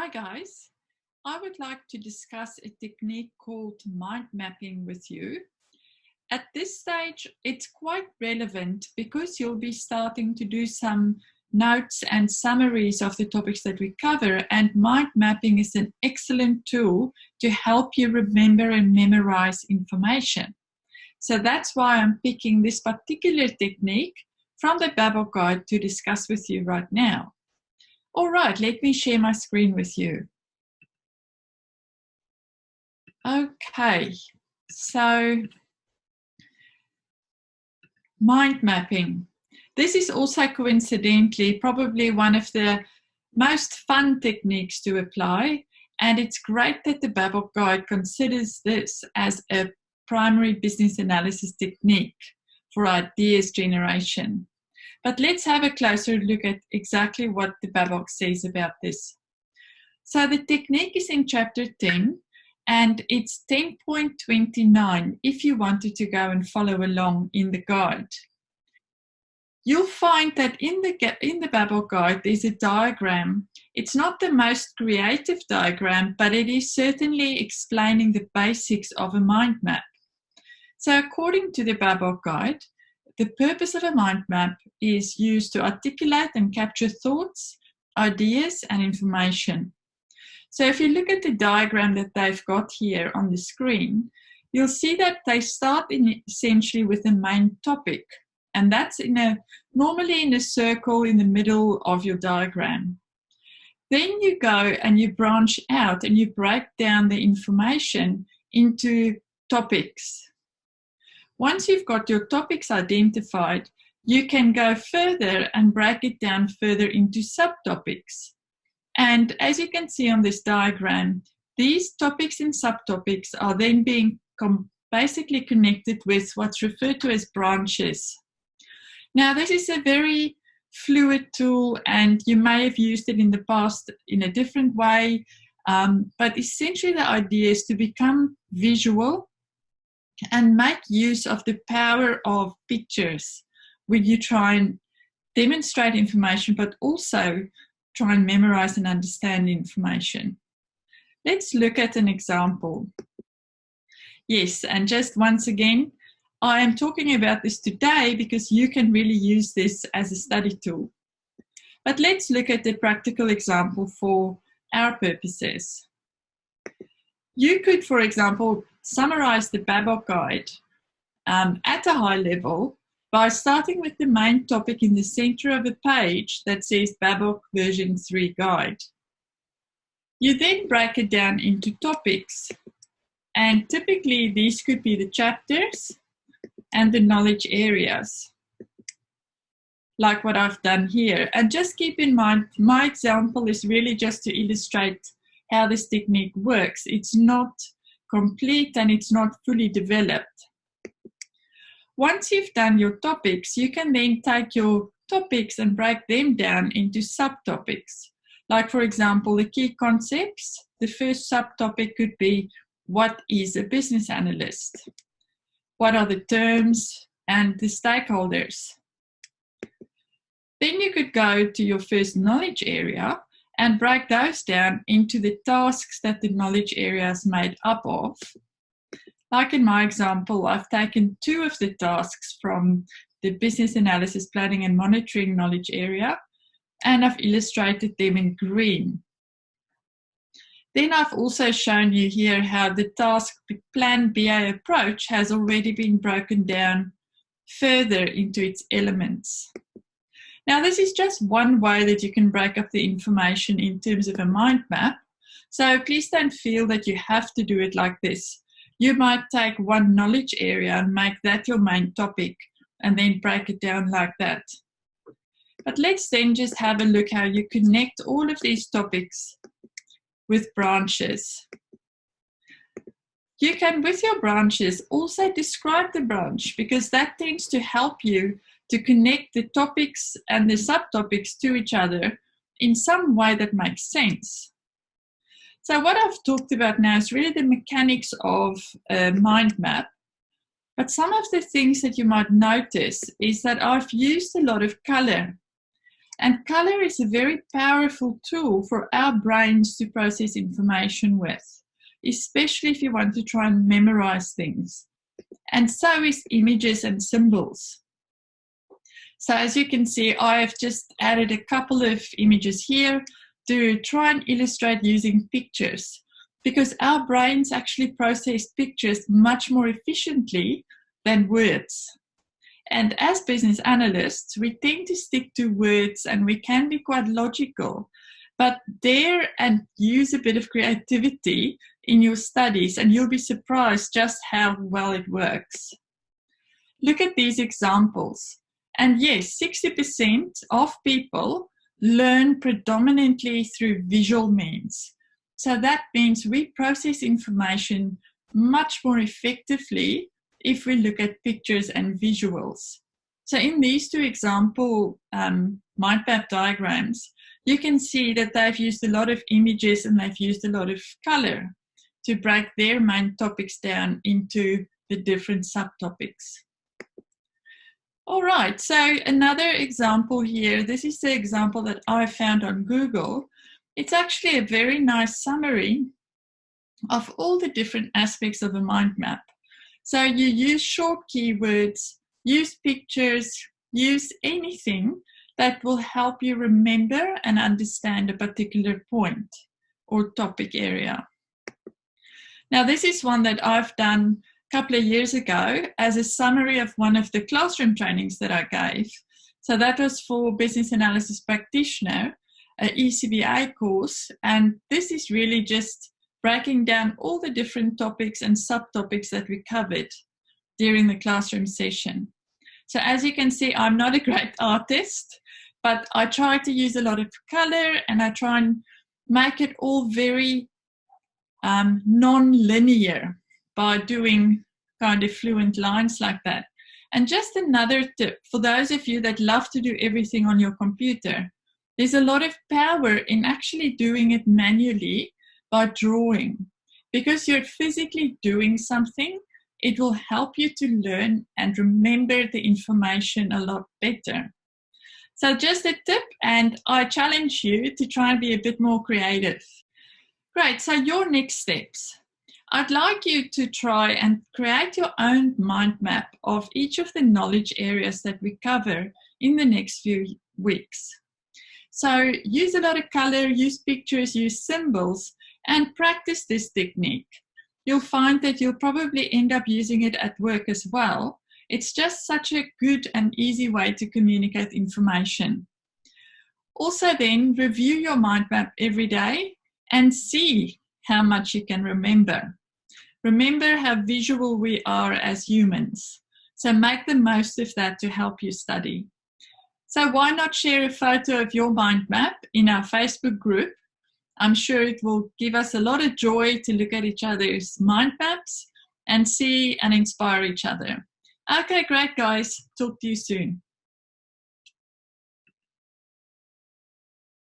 Hi guys, I would like to discuss a technique called mind mapping with you. At this stage, it's quite relevant because you'll be starting to do some notes and summaries of the topics that we cover, and mind mapping is an excellent tool to help you remember and memorize information. So that's why I'm picking this particular technique from the BABOK guide to discuss with you right now. All right, let me share my screen with you. Okay, so mind mapping. This is also coincidentally probably one of the most fun techniques to apply, and it's great that the BABOK guide considers this as a primary business analysis technique for ideas generation. But let's have a closer look at exactly what the BABOK says about this. So the technique is in chapter 10, and it's 10.29 if you wanted to go and follow along in the guide. You'll find that in the BABOK guide, there's a diagram. It's not the most creative diagram, but it is certainly explaining the basics of a mind map. So according to the BABOK guide, the purpose of a mind map is used to articulate and capture thoughts, ideas, and information. So if you look at the diagram that they've got here on the screen, you'll see that they start essentially with the main topic. And that's normally in a circle in the middle of your diagram. Then you go and you branch out and you break down the information into topics. Once you've got your topics identified, you can go further and break it down further into subtopics. And as you can see on this diagram, these topics and subtopics are then being basically connected with what's referred to as branches. Now, this is a very fluid tool, and you may have used it in the past in a different way, but essentially the idea is to become visual and make use of the power of pictures when you try and demonstrate information, but also try and memorize and understand information. Let's look at an example. Yes, and just once again, I am talking about this today because you can really use this as a study tool. But let's look at the practical example for our purposes. You could, for example, summarize the BABOK guide at a high level by starting with the main topic in the center of a page that says BABOK version 3 guide. You then break it down into topics, and typically these could be the chapters and the knowledge areas, like what I've done here. And just keep in mind, my example is really just to illustrate how this technique works. It's not complete and it's not fully developed. Once you've done your topics, you can then take your topics and break them down into subtopics. Like, for example, the key concepts. The first subtopic could be, what is a business analyst? What are the terms and the stakeholders? Then you could go to your first knowledge area and break those down into the tasks that the knowledge area is made up of. Like in my example, I've taken 2 of the tasks from the business analysis, planning and monitoring knowledge area, and I've illustrated them in green. Then I've also shown you here how the task plan BA approach has already been broken down further into its elements. Now, this is just one way that you can break up the information in terms of a mind map. So please don't feel that you have to do it like this. You might take one knowledge area and make that your main topic and then break it down like that. But let's then just have a look how you connect all of these topics with branches. You can, with your branches, also describe the branch, because that tends to help you to connect the topics and the subtopics to each other in some way that makes sense. So what I've talked about now is really the mechanics of a mind map. But some of the things that you might notice is that I've used a lot of color. And color is a very powerful tool for our brains to process information with, especially if you want to try and memorize things. And so is images and symbols. So as you can see, I have just added a couple of images here to try and illustrate using pictures, because our brains actually process pictures much more efficiently than words. And as business analysts, we tend to stick to words and we can be quite logical, but dare and use a bit of creativity in your studies and you'll be surprised just how well it works. Look at these examples. And yes, 60% of people learn predominantly through visual means. So that means we process information much more effectively if we look at pictures and visuals. So in these two example mind map diagrams, you can see that they've used a lot of images and they've used a lot of color to break their main topics down into the different subtopics. All right, so another example here, this is the example that I found on Google. It's actually a very nice summary of all the different aspects of a mind map. So you use short keywords, use pictures, use anything that will help you remember and understand a particular point or topic area. Now, this is one that I've done a couple of years ago as a summary of one of the classroom trainings that I gave. So that was for Business Analysis Practitioner, an ECBA course, and this is really just breaking down all the different topics and subtopics that we covered during the classroom session. So as you can see, I'm not a great artist, but I try to use a lot of color and I try and make it all very non-linear by doing kind of fluent lines like that. And just another tip for those of you that love to do everything on your computer, there's a lot of power in actually doing it manually by drawing. Because you're physically doing something, it will help you to learn and remember the information a lot better. So just a tip, and I challenge you to try and be a bit more creative. Great, so your next steps. I'd like you to try and create your own mind map of each of the knowledge areas that we cover in the next few weeks. So use a lot of color, use pictures, use symbols, and practice this technique. You'll find that you'll probably end up using it at work as well. It's just such a good and easy way to communicate information. Also then, review your mind map every day and see how much you can remember. Remember how visual we are as humans. So make the most of that to help you study. So why not share a photo of your mind map in our Facebook group? I'm sure it will give us a lot of joy to look at each other's mind maps and see and inspire each other. Okay, great guys. Talk to you soon.